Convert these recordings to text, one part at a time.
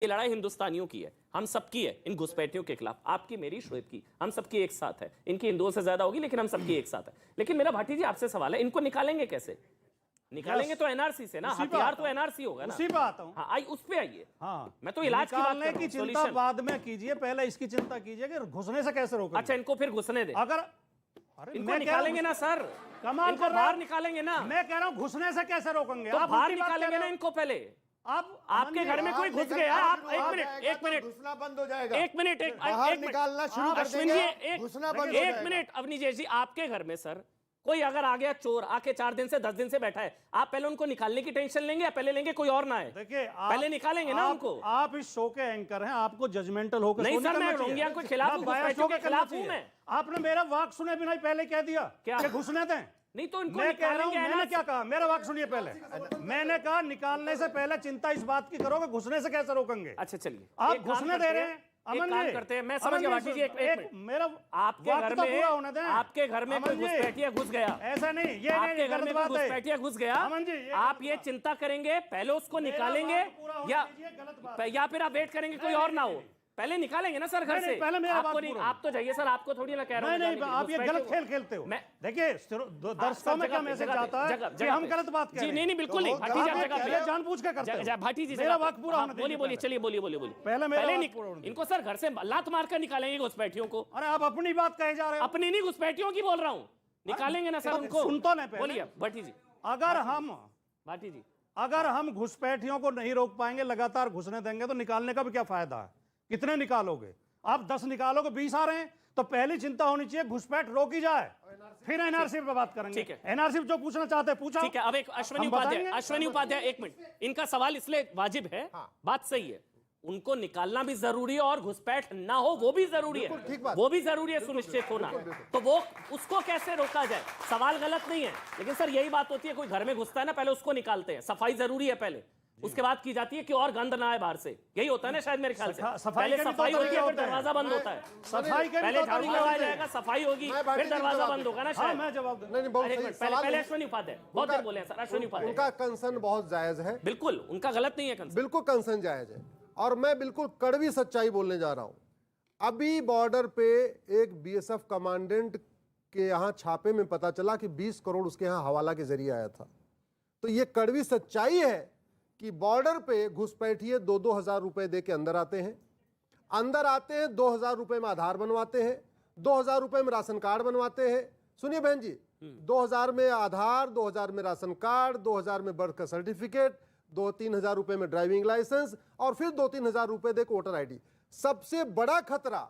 ये लड़ाई हिंदुस्तानियों की है, हम सबकी है इन घुसपैठियों के खिलाफ। आपकी, मेरी, श्वेत की, हम सबकी एक साथ है। इनकी हिंदुओं से ज्यादा होगी लेकिन हम सबकी एक साथ है। लेकिन मेरा भाटी जी आपसे सवाल है, इनको निकालेंगे कैसे? निकालेंगे तो एनआरसी से ना, हथियार तो एनआरसी होगा ना। उसी पे आता हूं। हाँ, आई उस पे आइए। हाँ, मैं तो इलाज की बात कर रहा हूं, चिंता सॉल्यूशन। बाद में कीजिए, पहले इसकी चिंता कीजिए कि घुसने से कैसे रोकें। अच्छा, इनको फिर घुसने दे। अगर इनको निकालेंगे ना सर, कमाल इनको कर रहे बाहर हो। निकालेंगे ना। मैं कह रहा हूं घुसने से कैसे रोकेंगे? तो आप बाहर उल्टी बात निकालेंगे कह रहे ना हो। इनको पहले। आप आपके घर में कोई घुस गया, आप एक मिनट घुसना बंद हो जाएगा। एक मिनट बाहर निकालना शुरू कर देंगे, घुसना बंद हो एक जाएगा। मिनट अवनीश जी, आपके घर में सर कोई अगर आ गया चोर, आके 4 दिन से 10 दिन से बैठा है, आप पहले उनको निकालने की टेंशन लेंगे या पहले लेंगे कोई और ना है? देखिए, पहले निकालेंगे ना उनको। आप इस शो के एंकर हैं, आपको जजमेंटल होकर नहीं सर, मैं रोंगिया के खिलाफ हूं, घुसपैठियों के खिलाफ हूं मैं। आपने मेरा वाक सुने बिना ही पहले कह दिया क्या? कि घुसने दें। नहीं तो इनको मैं कह रहा हूं, निकालेंगे। मैंने क्या कहा? मेरा वाक सुनिए पहले। मैंने कहा निकालने से पहले चिंता इस बात की करो कि घुसने से कैसे रोकेंगे। अच्छा चलिए, आप एक काम घुसने दे रहे हैं। एक काम करते हैं, मैं समझ गया भाटी जी, एक मिनट। मेरा आपके घर में, आपके घर में कोई घुसपैठिया घुस गया, ऐसा नहीं, ये आपके घर में कोई घुसपैठिया घुस गया, आप ये चिंता करेंगे पहले उसको निकालेंगे या फिर आप वेट करेंगे कोई और ना हो? पहले निकालेंगे ना सर घर से। पहले मेरा आपको नहीं, आप तो जाइए सर, आपको थोड़ी ना कह रहा हूं। नहीं, आप ये गलत खेल खेलते हो। देखिए दर्शकों में क्या मैसेज आता है कि हम गलत बात कर रहे हैं। नहीं बिल्कुल नहीं, भाटी जी आप जगह पे जानबूझ के करते हैं। भाटी जी मेरा वक्त पूरा होने दीजिए। बोलिए, चलिए बोलिए। पहले इनको सर घर से लात मार कर निकालेंगे घुसपैठियों को। अरे आप अपनी बात कहे जा रहे हो। अपनी नहीं, घुसपैठियों की बोल रहा हूँ। निकालेंगे ना सर उनको। सुन तो नहीं पहले। बोलिए भाटी जी। भाटी जी, अगर हम घुसपैठियों को नहीं रोक पाएंगे, लगातार घुसने देंगे तो निकालने का भी क्या फायदा है? कितने निकालोगे आप? 10 निकालोगे, 20 आ रहे हैं। तो पहली चिंता होनी चाहिए घुसपैठ रोकी जाए, फिर एनआरसी पे बात करेंगे। ठीक है, एनआरसी जो पूछना चाहते हैं पूछा। ठीक है। अब एक अश्विनी उपाध्याय, एक मिनट, इनका सवाल इसलिए वाजिब है। बात सही है, उनको निकालना भी जरूरी है और घुसपैठ ना हो वो भी जरूरी है, वो भी जरूरी है सुनिश्चित होना। तो वो उसको कैसे रोका जाए, सवाल गलत नहीं है। लेकिन सर यही बात होती है, कोई घर में घुसता है ना, पहले उसको निकालते हैं, सफाई जरूरी है पहले, उसके बाद की जाती है कि और गंद ना आए बाहर से। यही होता है ना शायद, मेरे ख्याल से। पहले सफाई होती है, फिर दरवाजा बंद होता है। सफाई पहले झाड़ू लगाया जाएगा, सफाई होगी, फिर दरवाजा बंद होगा ना शायद। मैं जवाब पहले अश्विनी उपाध्याय बहुत देर बोले सर। अश्विनी उपाध्याय, उनका कंसर्न बहुत जायज है। बिल्कुल उनका गलत नहीं है कंसर्न, बिल्कुल कंसर्न जायज है। और मैं बिल्कुल कड़वी सच्चाई बोलने जा रहा हूं। अभी बॉर्डर पे एक बीएसएफ कमांडेंट के यहां छापे में पता चला कि 20 करोड़ उसके यहां हवाला के जरिए आया था। तो ये कड़वी सच्चाई है कि बॉर्डर पे घुसपैठिए 2-2 हजार रुपए दे के अंदर आते हैं, 2,000 रुपए में आधार बनवाते हैं, 2,000 रुपए में राशन कार्ड बनवाते हैं। सुनिए बहन जी, 2,000 में आधार, 2,000 में राशन कार्ड, 2,000 में बर्थ का सर्टिफिकेट, 2-3 हजार रुपए में ड्राइविंग लाइसेंस और फिर 2-3 हजार रुपए दे वोटर आईडी। सबसे बड़ा खतरा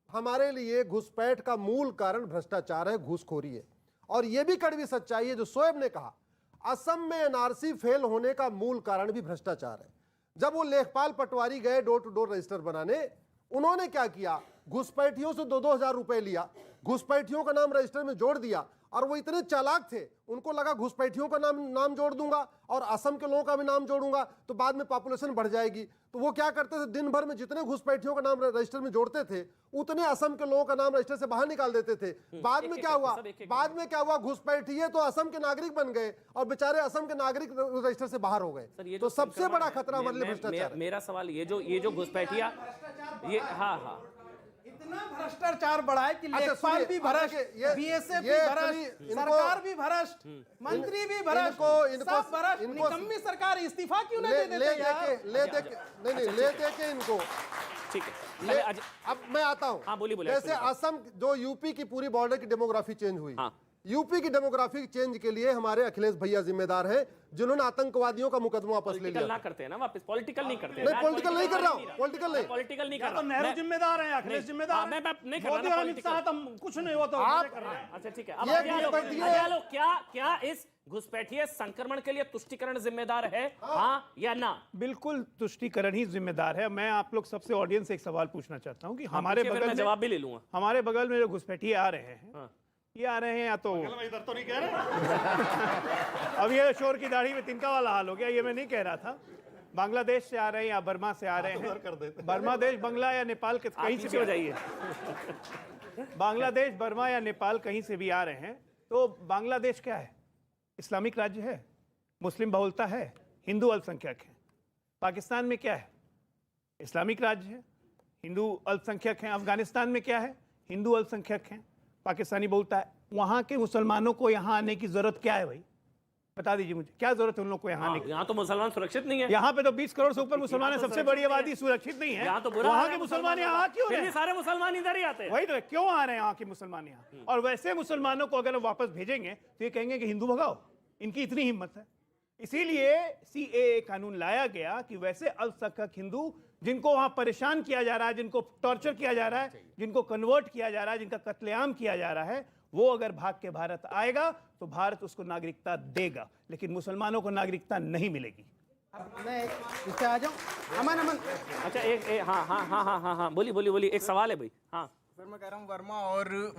हमारे लिए घुसपैठ का मूल कारण भ्रष्टाचार है, घूसखोरी है। और यह भी कड़वी सच्चाई है जो शोएब ने कहा, असम में एनआरसी फेल होने का मूल कारण भी भ्रष्टाचार है। जब वो लेखपाल पटवारी गए डोर टू डोर रजिस्टर बनाने, उन्होंने क्या किया, घुसपैठियों से 2-2 हजार रुपए लिया, घुसपैठियों का नाम रजिस्टर में जोड़ दिया। और वो इतने चालाक थे, उनको लगा घुसपैठियों का नाम जोड़ दूंगा और असम के लोगों का भी नाम जोड़ूंगा तो बाद में पॉपुलेशन बढ़ जाएगी। तो वो क्या करते थे, दिन भर में जितने घुसपैठियों का नाम रजिस्टर में जोड़ते थे उतने असम के लोगों का नाम रजिस्टर से बाहर निकाल देते थे। बाद में क्या हुआ, घुसपैठिए तो असम के नागरिक बन गए और बेचारे असम के नागरिक रजिस्टर से बाहर हो गए। तो सबसे बड़ा खतरा हमारे लिए भ्रष्टाचार। मेरा सवाल ये जो घुसपैठिया, ये हाँ इतना भ्रष्टाचार बढ़ा है कि लेखपाल भी भ्रष्ट, बीएसएफ भी भ्रष्ट, सरकार भी भ्रष्ट, मंत्री भी भ्रष्ट, सब भ्रष्ट। निकम्मी सरकार इस्तीफा क्यों नहीं दे देते यार? ले दे के इनको। ठीक है, अब मैं आता हूं। हाँ बोलिए। जैसे असम, जो यूपी की पूरी बॉर्डर की डेमोग्राफी चेंज हुई, यूपी की डेमोग्राफिक चेंज के लिए हमारे अखिलेश भैया जिम्मेदार हैं, जिन्होंने आतंकवादियों का मुकदमा वापस ले लिया। ना करते हैं ना वापस, पॉलिटिकल नहीं करते। नहीं, पॉलिटिकल नहीं कर रहा हूं, पॉलिटिकल नहीं कर रहा। तो नेहरू जिम्मेदार हैं, अखिलेश जिम्मेदार, मैं नहीं कर मोदी रहा, अमित शाह तो कुछ नहीं होता आप कर रहे हैं। अच्छा ठीक है, अब क्या इस घुसपैठिए संक्रमण के लिए तुष्टिकरण जिम्मेदार है, हाँ या ना? बिल्कुल तुष्टिकरण ही जिम्मेदार है। मैं आप लोग सबसे ऑडियंस से एक सवाल पूछना चाहता हूं कि हमारे बगल में, जवाब भी ले लूंगा, हमारे बगल में जो घुसपैठिए आ रहे हैं, ये आ रहे हैं या तो इधर तो नहीं कह रहे अब ये शोर की दाढ़ी में तिनका वाला हाल हो गया, ये मैं नहीं कह रहा था। बांग्लादेश से आ रहे हैं या बर्मा से आ रहे हैं, बर्मा देश, बंगला या नेपाल के कहीं से भी हो जाइए, बांग्लादेश, बर्मा या नेपाल कहीं से भी आ रहे हैं। तो बांग्लादेश क्या है, इस्लामिक राज्य है, मुस्लिम बहुलता है, हिंदू अल्पसंख्यक है। पाकिस्तान में क्या है, इस्लामिक राज्य है, हिंदू अल्पसंख्यक हैं। अफगानिस्तान में क्या है, हिंदू अल्पसंख्यक हैं। पाकिस्तानी बोलता है वहां के मुसलमानों को यहाँ आने की जरूरत क्या है भाई, बता दीजिए मुझे, क्या जरूरत है उन लोगों को यहाँ आने की? यहाँ तो मुसलमान सुरक्षित नहीं है। यहाँ पे तो 20 करोड़ से ऊपर मुसलमान है, सबसे बड़ी आबादी सुरक्षित नहीं है। यहाँ तो बुरा वहाँ के मुसलमान यहाँ क्यों रहे? सारे मुसलमान इधर ही आते हैं। वही तो, क्यों आ रहे हैं यहाँ के मुसलमान यहाँ? और वैसे मुसलमानों को अगर वापस भेजेंगे तो ये कहेंगे कि हिंदू भगाओ, इनकी इतनी हिम्मत है। इसीलिए सीएए कानून लाया गया कि वैसे अल्पसंख्यक हिंदू जिनको वहां परेशान किया जा रहा है, जिनको टॉर्चर किया जा रहा है, जिनको कन्वर्ट किया जा रहा है, जिनका कत्लेआम किया जा रहा है, वो अगर भाग के भारत आएगा तो भारत उसको नागरिकता देगा, लेकिन मुसलमानों को नागरिकता नहीं मिलेगी। मैं इस पे आ जाऊं। अमन अच्छा हाँ, बोलिए एक सवाल है भाई। हाँ सर, मैं कह रहा हूँ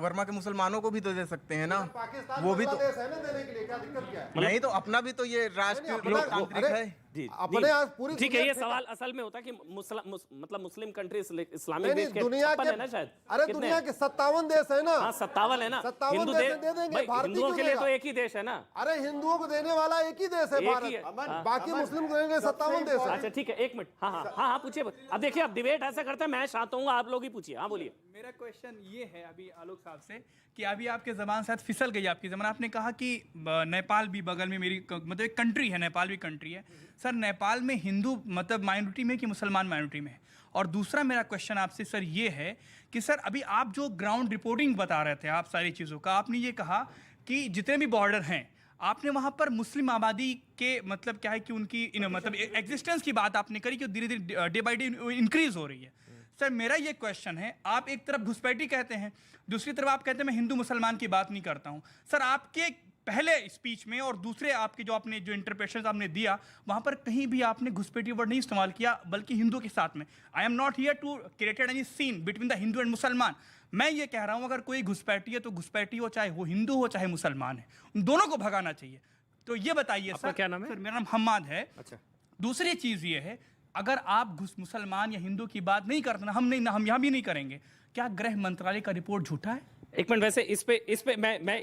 वर्मा के मुसलमानों को भी तो दे सकते हैं ना, पाकिस्तान वो भी तो देश है ना देने के लिए, क्या दिक्कत क्या है? नहीं तो अपना भी तो ये राष्ट्र लोकतांत्रिक है। जी अपने आज पूरी ठीक है। दुनिया ये से- सवाल असल में होता है कि मतलब मुस्लिम कंट्री इस्लामिक नहीं, देश के दुनिया 56 के है ना शायद। अरे कितने दुनिया हैं? के 57 देश है ना। हाँ 57 है ना। 57 हिंदू देश देश दे देंगे, भाई, भारतीय हिंदुओं क्यों के लिए देगा? तो एक ही देश है ना। अरे हिंदुओं को देने वाला एक ही देश है एक भारत, ही है। हाँ। बाकी मुस्लिम को देंगे 57 देश है। अच्छा ठीक है, एक मिनट। हाँ पूछिए। अब देखिए, अब डिबेट ऐसा करते हैं, मैं चाहता हूँ आप लोग ही पूछिए। हाँ बोलिए। मेरा क्वेश्चन ये है अभी आलोक साहब से कि अभी आपके ज़बान शायद फिसल गई आपकी ज़बान, आपने कहा कि नेपाल भी बगल में मेरी मतलब एक कंट्री है, नेपाल भी कंट्री है। सर नेपाल में हिंदू मतलब माइनॉरिटी में कि मुसलमान माइनॉरिटी में है? और दूसरा मेरा क्वेश्चन आपसे सर ये है कि सर अभी आप जो ग्राउंड रिपोर्टिंग बता रहे थे आप सारी चीज़ों का, आपने ये कहा कि जितने भी बॉर्डर हैं आपने वहाँ पर मुस्लिम आबादी के मतलब क्या है कि उनकी मतलब एग्जिस्टेंस की बात आपने करी कि धीरे धीरे डे बाई डे इंक्रीज हो रही है। सर मेरा ये क्वेश्चन है, आप एक तरफ घुसपैठी कहते हैं, दूसरी तरफ आप कहते हैं मैं हिंदू मुसलमान की बात नहीं करता हूँ। सर आपके पहले स्पीच में और दूसरे आपके जो आपने जो इंटरप्रेशन आपने दिया वहाँ पर कहीं भी आपने घुसपैठी वर्ड नहीं इस्तेमाल किया, बल्कि हिंदू के साथ में। I am not here to created any scene between the Hindu and Musalman. मैं ये कह रहा हूँ अगर कोई घुसपैठी है तो घुसपैठी हो, चाहे वो हिंदू हो चाहे मुसलमान है, उन दोनों को भगाना चाहिए। तो ये बताइए सर, क्या नाम है? सर मेरा नाम हम्माद है। अच्छा। दूसरी चीज़ ये है, अगर आप मुसलमान या हिंदू की बात नहीं करते ना, हम यहाँ भी नहीं करेंगे, क्या गृह मंत्रालय का रिपोर्ट झूठा है? एक मिनट। वैसे इस पे मैं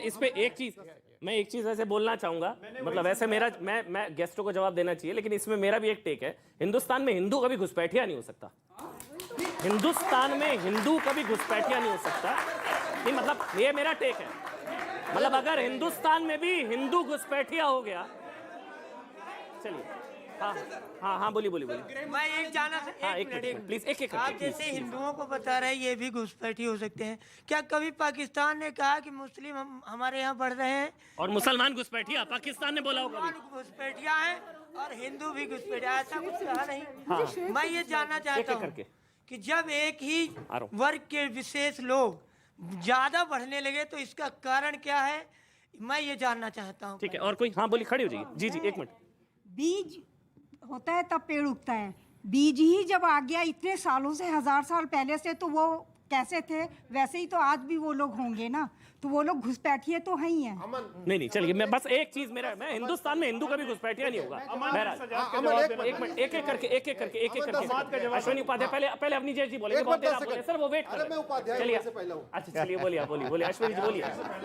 इस पे एक चीज वैसे बोलना चाहूंगा। मतलब वैसे मेरा मैं गेस्टों को जवाब देना चाहिए, लेकिन इसमें मेरा भी एक टेक है। हिंदुस्तान में हिंदू कभी घुसपैठिया नहीं हो सकता। हिंदुस्तान में हिंदू कभी घुसपैठिया नहीं हो सकता। नहीं मतलब ये मेरा टेक है। मतलब अगर हिंदुस्तान में भी हिंदू घुसपैठिया हो गया, चलिए। हाँ बोलिए। मैं एक जाना हाँ, एक मिनट प्लीज, एक आप जैसे हिंदुओं को बता रहे हैं ये भी घुसपैठी हो सकते हैं, क्या कभी पाकिस्तान ने कहा कि मुस्लिम हमारे यहाँ बढ़ रहे हैं और मुसलमान घुसपैठिया? पाकिस्तान ने बोला होगा मुसलमान घुसपैठिया हैं और हिंदू भी घुसपैठिया, ऐसा कुछ कहा नहीं। मैं ये जानना चाहता हूँ कि जब एक ही वर्ग के विशेष लोग ज्यादा बढ़ने लगे तो इसका कारण क्या है, मैं ये जानना चाहता हूँ। ठीक है, और कोई? हाँ बोलिए, खड़ी हो जाइए। जी एक मिनट। बीज होता है तब पेड़ उगता है। बीज ही जब आ गया इतने सालों से, 1000 साल पहले से, तो वो कैसे थे वैसे ही तो आज भी वो लोग होंगे ना। तो वो लोग घुसपैठिए तो है ही हैं। नहीं चलिए, मैं बस एक चीज मैं हिंदुस्तान में हिंदू कभी घुसपैठिया नहीं होगा। बहरहाल एक मिनट, एक एक करके अश्विनी उपाध्याय पहले अपनी जी बोलेंगे। सर वो वेट कर, चलिए। अच्छा चलिए, बोलिए अश्विनी जी,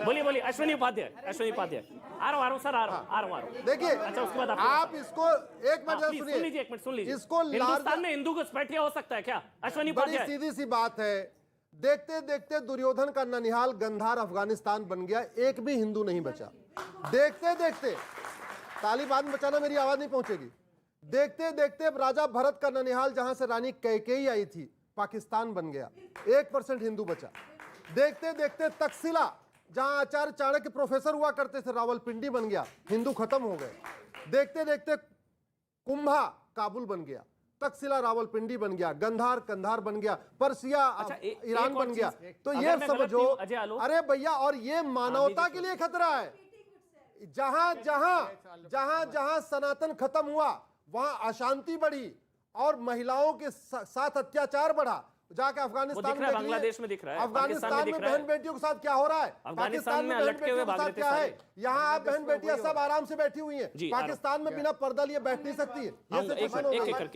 बोलिए अश्विनी उपाध्याय आ रहा हूँ सर, आ रहा हूँ। देखिए, अच्छा उसके बाद आप इसको एक मिनट सुन लीजिए। इसको हिंदुस्तान में हिंदू घुसपैठिया हो सकता है क्या, अश्विनी बड़ी उपाध्याय? सीधी सी बात है। देखते देखते दुर्योधन का ननिहाल गंधार अफगानिस्तान बन गया, एक भी हिंदू नहीं बचा। देखते देखते, तालिबान बचाना मेरी आवाज नहीं पहुंचेगी। देखते देखते राजा भरत का ननिहाल जहां से रानी कैकेयी आई थी, पाकिस्तान बन गया, 1% हिंदू बचा। देखते देखते तक्षशिला जहां आचार्य चाणक्य प्रोफेसर हुआ करते थे, रावलपिंडी बन गया, हिंदू खत्म हो गए। देखते देखते कुंभा काबुल बन गया, तक्षशिला रावलपिंडी बन गया, गंधार कंधार बन गया, पर्सिया ईरान बन गया। तो ये समझो, अरे भैया, और ये मानवता के लिए खतरा है। जहां सनातन खत्म हुआ वहां अशांति बढ़ी और महिलाओं के साथ अत्याचार बढ़ा। जाके अफगानिस्तान में, बांग्लादेश में दिख रहा है, अफगानिस्तान में बहन बेटियों के साथ क्या हो रहा है, पाकिस्तान में बहन बेटियों के साथ क्या है। यहाँ आप बहन बेटियां सब आराम से बैठी हुई हैं, पाकिस्तान में बिना पर्दा लिए बैठ नहीं सकती है।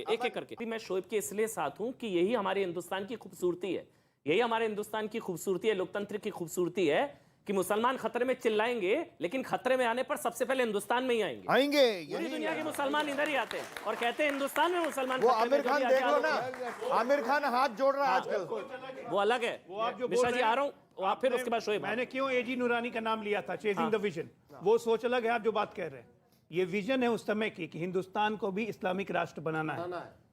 एक एक करके मैं शोएब के इसलिए साथ हूं कि यही हमारे हिंदुस्तान की खूबसूरती है, यही हमारे हिंदुस्तान की खूबसूरती है, लोकतंत्र की खूबसूरती है कि मुसलमान खतरे में चिल्लाएंगे, लेकिन खतरे में आने पर सबसे पहले हिंदुस्तान में ही आएंगे। पूरी दुनिया के मुसलमान इधर ही आते हैं और कहते हैं हिंदुस्तान में मुसलमान वो खतरे में, आमिर जो खान भी देख लो आजाद ना, हो गए। आमिर खान हाथ जोड़ रहा है आजकल। वो अलग है। वो आप जो मिश्रा बोल जी रहे हैं, आ रहा हूँ, आप फिर उसके बाद शोएब। मैंने क्यों एजी नूरानी का नाम लिया था, चेजिंग द विजन। वो सोच अलग है, आप जो बात कह रहे हैं ये विजन है उस समय की कि हिंदुस्तान को भी इस्लामिक राष्ट्र बनाना है।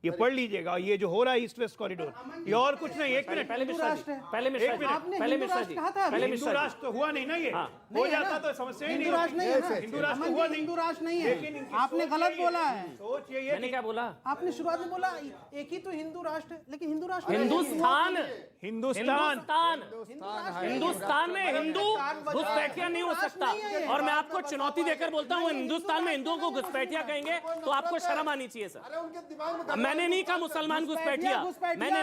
ये पढ़ लीजिएगा, ये जो हो रहा है ईस्ट वेस्ट कॉरिडोर, ये और कुछ नहीं। एक मिनट, पहले मिश्रा जी, पहले मिश्रा जी, पहले मिश्रा जी, पहले हिंदू मिश्रा जी। राष्ट्र तो हुआ नहीं ना, ये हो जाता तो समस्या ही नहीं हिंदू राष्ट्र नहीं है ना, हिंदू राष्ट्र हुआ नहीं, हिंदू राष्ट्र नहीं है। लेकिन इनकी आपने सोच गलत यही बोला है। सोच ये मैंने क्या बोला? आपने शुरुआत में बोला एक ही तो हिंदू राष्ट्र है, लेकिन हिंदू राष्ट्र नहीं है। हिंदुस्तान, हिंदुस्तान हिंदुस्तान में हिंदू घुसपैठिया नहीं हो सकता। और मैं आपको चुनौती देकर बोलता हूँ, हिंदुस्तान में हिंदुओं को घुसपैठिया कहेंगे तो आपको शर्म आनी चाहिए सर। मैंने नहीं कहा मुसलमान घुसपैठिया, मैंने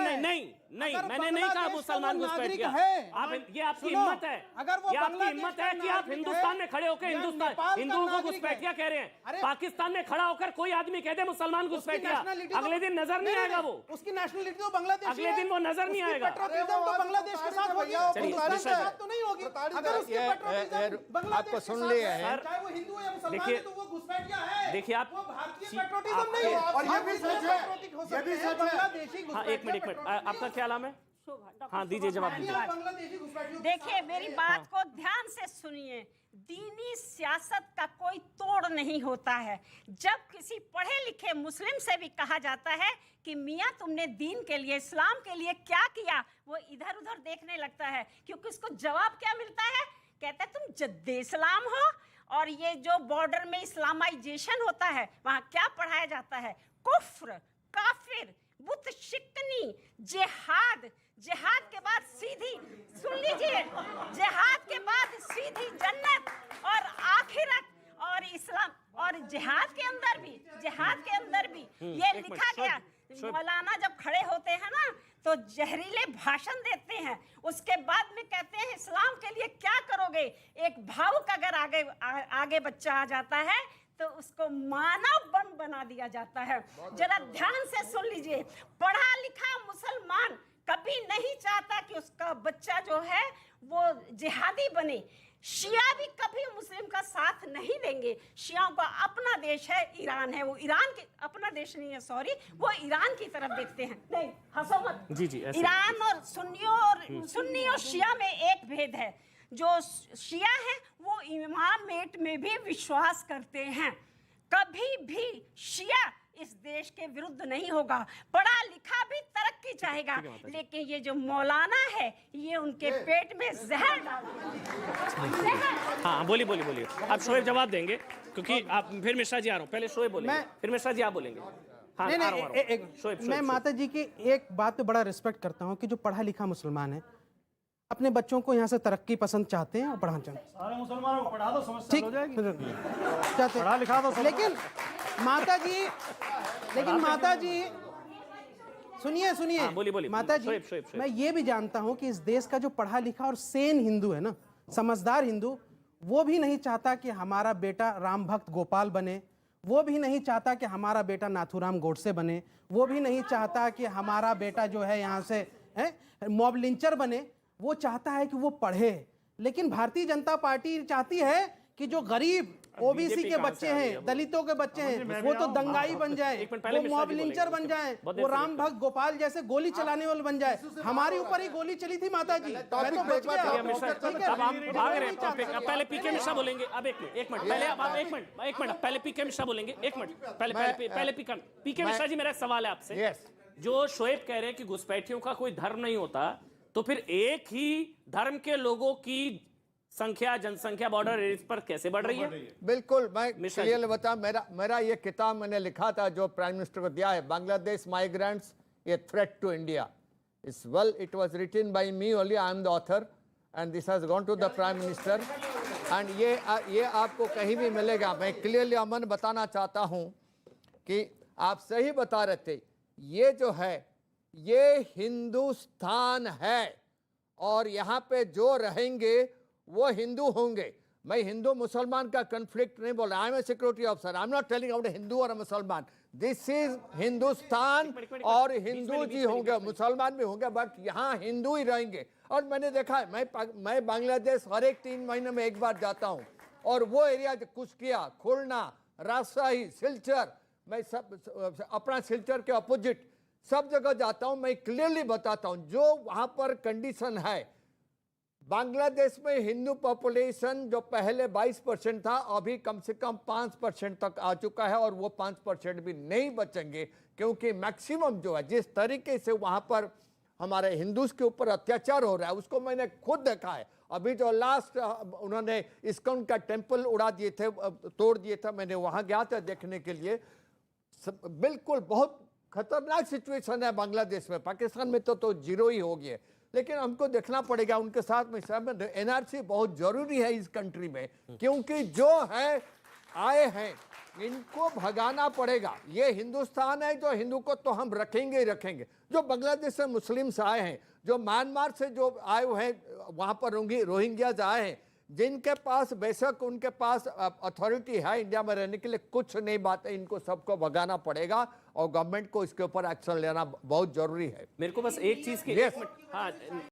मैंने नहीं कहा मुसलमान घुसपैठिया। आप, ये आपकी हिम्मत है, ये आपकी हिम्मत है कि आप हिंदुस्तान में खड़े होकर हिंदुस्तान हिंदुओं को घुसपैठिया कह रहे हैं। पाकिस्तान में खड़ा होकर कोई आदमी कह दे मुसलमान घुसपैठिया, अगले दिन नजर नहीं आएगा वो, उसकी नेशनलिटी तो बांग्लादेश, अगले दिन वो नजर नहीं आएगा। पेट्रोलिज्म तो बांग्लादेश के साथ होगी, हिंदुस्तान के साथ तो नहीं होगी। अगर उसकी पेट्रोलिज्म बांग्लादेश आपको सुन लिया है, चाहे वो हिंदू या मुसलमान देखिए, है, तो वो घुसपैठिया है। देखिए आप, वो भारतीय पेट्रोलिज्म नहीं है। और ये भी सच है, ये भी सच है। हाँ एक मिनट, आपका क्या नाम है? हाँ दीजिए जवाब दीजिए। देखिए मेरी बात को ध्यान से सुनिए। दीनी सियासत का कोई तोड़ नहीं होता है। जब किसी पढ़े लिखे मुस्लिम से भी कहा जाता है कि मियाँ तुमने दीन के लिए, इस्लाम के लिए क्या किया, वो इधर उधर देखने लगता है, क्योंकि उसको जवाब क्या मिलता है? कहता है तुम जद्दे इस्लाम हो। और ये जो बॉर्डर में इस्लामाइजेशन होता है, वहाँ क्या पढ़ाया जाता है? कुफ्र, काफिर, बुत शिकनी, जिहाद। जिहाद के बाद सीधी, सुन लीजिए, जिहाद के बाद सीधी जन्नत और आखिरत और इस्लाम। और जिहाद के अंदर भी ये लिखा गया। मौलाना जब खड़े होते हैं ना तो जहरीले भाषण देते हैं, उसके बाद में कहते हैं इस्लाम के लिए क्या करोगे। एक भावुक अगर आगे बच्चा आ जाता है तो उसको मानव बम बना दिया जाता है। जरा ध्यान से सुन लीजिए, पढ़ा लिखा मुसलमान कभी नहीं चाहता कि उसका बच्चा जो है वो जिहादी बने। शिया भी कभी मुस्लिम का साथ नहीं देंगे। शियाओं का अपना देश है, ईरान है, वो ईरान के, अपना देश नहीं है सॉरी, वो ईरान की तरफ देखते हैं। नहीं हंसो मत जी ईरान और सुन्नी और शिया में एक भेद है। जो शिया है वो इमामेट में भी विश्वास करते हैं। कभी भी शिया इस देश के विरुद्ध नहीं होगा। पढ़ा लिखा भी तरक्की चाहेगा, लेकिन ये जो मौलाना है ये उनके पेट में जहर डाल। हाँ बोलिए। आप शोएब जवाब देंगे, क्योंकि आप फिर मिश्रा जी आ रहा हूँ, पहले शोएब बोलेंगे, फिर मिश्रा जी आप बोलेंगे। हाँ, मैं माता जी की एक बात पे बड़ा रिस्पेक्ट करता हूँ कि जो पढ़ा लिखा मुसलमान है अपने बच्चों को यहाँ से तरक्की पसंद चाहते हैं और पढ़ाना चाहते हैं। सारे मुसलमानों को पढ़ा दो, समस्या हो जाएगी। चाहते पढ़ा लिखा दो, लेकिन माता जी सुनिए हाँ, बोलिए। माता जी, शोएब। मैं ये भी जानता हूँ कि इस देश का जो पढ़ा लिखा और सेन हिंदू है ना, समझदार हिंदू, वो भी नहीं चाहता कि हमारा बेटा राम भक्त गोपाल बने, वो भी नहीं चाहता कि हमारा बेटा नाथूराम गोडसे बने, वो भी नहीं चाहता कि हमारा बेटा जो है यहाँ से मॉब लिंचर बने। वो चाहता है कि वो पढ़े। लेकिन भारतीय जनता पार्टी चाहती है कि जो गरीब ओबीसी के बच्चे हैं, दलितों के बच्चे हैं, वो तो दंगाई बन जाए, वो मॉब लिंचर बन जाए, वो राम भक्त गोपाल जैसे गोली चलाने वाले बन जाए। हमारी ऊपर ही गोली चली थी माता जी, मैं तो बच गया। अब आप भाग रहे हैं, पहले पीके मिश्रा बोलेंगे। अब एक मिनट पहले आप एक मिनट पहले पीके मिश्रा बोलेंगे। एक मिनट पहले पीके मिश्रा जी, मेरा सवाल है आपसे। जो शोएब कह रहे हैं कि घुसपैठियों का कोई धर्म नहीं होता, तो फिर एक ही धर्म के लोगों की जनसंख्या बॉर्डर एरिया पर कैसे बढ़ रही है? बिल्कुल, मैं क्लियरली बता, मेरा ये किताब मैंने लिखा था जो प्राइम मिनिस्टर को दिया है, Bangladesh migrants a threat to India. It was written by me only, I am the author and this has gone to the prime minister and ये आपको कहीं भी मिलेगा। मैं क्लियरली अमन बताना चाहता हूं कि आप सही बता रहे थे, ये जो है ये हिंदुस्तान है और यहाँ पे जो रहेंगे वो हिंदू होंगे। मैं हिंदू मुसलमान का कन्फ्लिक्ट नहीं बोल रहा। I am a security officer, I am not telling out a Hindu और अ मुसलमान। दिस इज हिंदुस्तान और हिंदू जी होंगे, मुसलमान भी होंगे, बट यहाँ हिंदू ही रहेंगे। और मैंने देखा है, मैं बांग्लादेश हर एक 3 महीने में एक बार जाता हूँ, और वो एरिया कुश्किया, खुलना, राजशाही, सिलचर, मैं सब अपना सिलचर के अपोजिट सब जगह जाता हूँ। मैं क्लियरली बताता हूँ जो वहाँ पर कंडीशन है। बांग्लादेश में हिंदू पॉपुलेशन जो पहले 22% था, अभी कम से कम 5% तक आ चुका है, और वो 5% भी नहीं बचेंगे, क्योंकि मैक्सिमम जो है, जिस तरीके से वहाँ पर हमारे हिंदूज के ऊपर अत्याचार हो रहा है, उसको मैंने खुद देखा है। अभी जो लास्ट उन्होंने इस्कॉन का टेम्पल उड़ा दिए थे, तोड़ दिए थे, मैंने वहाँ गया था देखने के लिए। बिल्कुल बहुत खतरनाक सिचुएशन है बांग्लादेश में। पाकिस्तान में तो जीरो ही हो गया, लेकिन हमको देखना पड़ेगा उनके साथ में। सहमत, एनआरसी बहुत जरूरी है इस कंट्री में, क्योंकि जो है आए हैं इनको भगाना पड़ेगा। ये हिंदुस्तान है, जो हिंदू को तो हम रखेंगे ही रखेंगे। जो बांग्लादेश से मुस्लिम्स आए हैं, जो म्यांमार से जो आए हुए हैं, वहाँ पर रोहिंग्याज आए हैं, जिनके पास बेशक उनके पास अथॉरिटी है इंडिया में रहने के लिए, कुछ नहीं बात है, इनको सबको भगाना पड़ेगा, और गवर्नमेंट को इसके ऊपर एक्शन लेना बहुत जरूरी है। मेरे को बस एक चीज की Yes. हाँ